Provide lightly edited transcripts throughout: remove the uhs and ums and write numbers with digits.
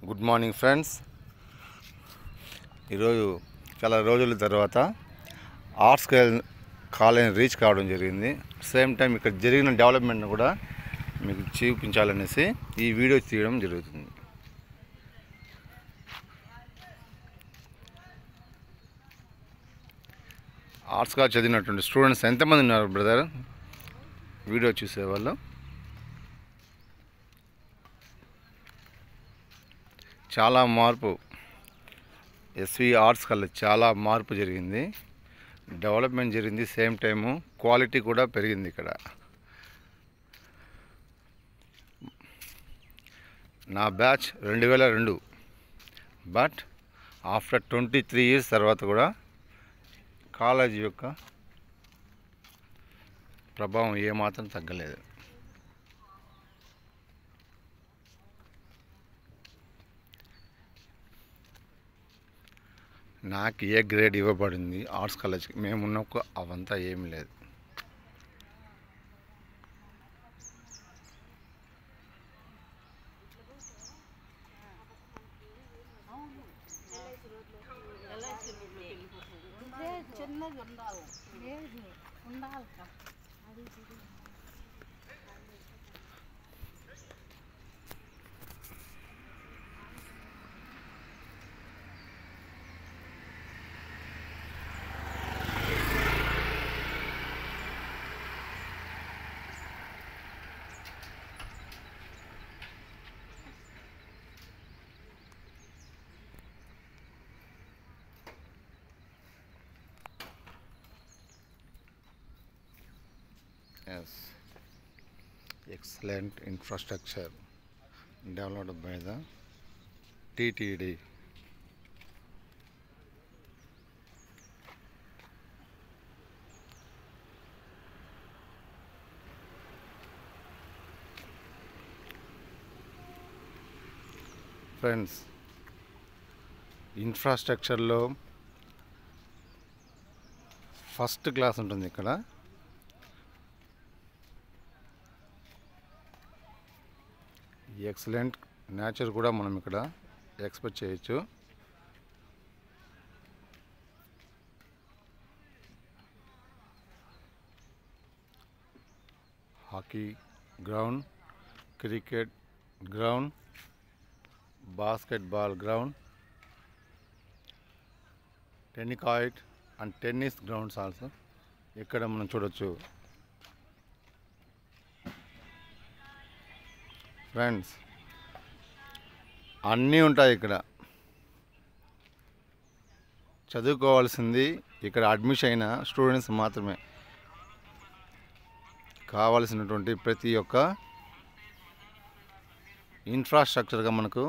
Good morning friends. ఈరోజు చాలా రోజుల తర్వాత ఆర్ట్స్ కాలేజీ రీచ్ కావడం జరిగింది. సేమ్ టైం ఇక్కడ జరిగిన డెవలప్మెంట్ని కూడా మీకు చూపించాలనేసి ఈ వీడియో తీయడం జరుగుతుంది. ఆర్ట్స్ కాలేజ్ చదివినటువంటి స్టూడెంట్స్ ఎంతమంది ఉన్నారు బ్రదర్ వీడియో చూసేవాళ్ళు? చాలా మార్పు, ఎస్వి ఆర్ట్స్ కాలేజ్ చాలా మార్పు జరిగింది, డెవలప్మెంట్ జరిగింది. సేమ్ టైము క్వాలిటీ కూడా పెరిగింది. ఇక్కడ నా బ్యాచ్ 2002, బట్ ఆఫ్టర్ 23 years తర్వాత కూడా కాలేజీ యొక్క ప్రభావం ఏమాత్రం తగ్గలేదు. నాకు ఏ గ్రేడ్ ఇవ్వబడింది ఆర్ట్స్ కాలేజ్కి, మేమున్నకు అవంతా ఏమి లేదు. Yes, excellent infrastructure developed by the TTD. Friends, ఇన్ఫ్రాస్ట్రక్చర్లో ఫస్ట్ క్లాస్ ఉంటుంది. ఇక్కడ ఎక్సలెంట్ నేచర్ కూడా మనం ఇక్కడ ఎక్స్పెక్ట్ చేయొచ్చు. Hockey ground, cricket ground, basketball ground, tennikoit and tennis grounds also ఇక్కడ మనం చూడొచ్చు. ఫ్రెండ్స్, అన్నీ ఉంటాయి ఇక్కడ. చదువుకోవాల్సింది ఇక్కడ అడ్మిషన్ అయిన స్టూడెంట్స్ మాత్రమే. కావాల్సినటువంటి ప్రతి ఒక్క ఇన్ఫ్రాస్ట్రక్చర్గా మనకు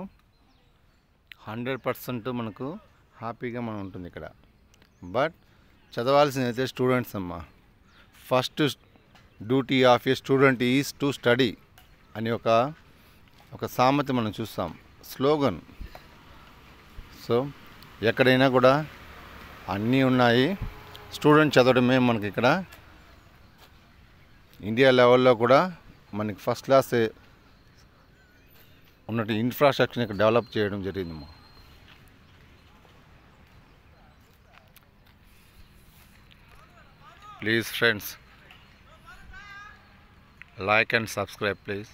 100% మనకు హ్యాపీగా మనం ఉంటుంది ఇక్కడ. బట్ చదవాల్సింది అయితే స్టూడెంట్స్ అమ్మ. First duty of A student is to study అని ఒక సామెత మనం చూస్తాం, స్లోగన్. సో ఎక్కడైనా కూడా అన్నీ ఉన్నాయి. స్టూడెంట్ చదవడమే మనకి ఇక్కడ ఇండియా లెవెల్లో కూడా మనకి ఫస్ట్ క్లాస్ ఉన్నట్టు ఇన్ఫ్రాస్ట్రక్చర్ని ఇక్కడ డెవలప్ చేయడం జరిగిందమ్మా. Please friends, like and subscribe please.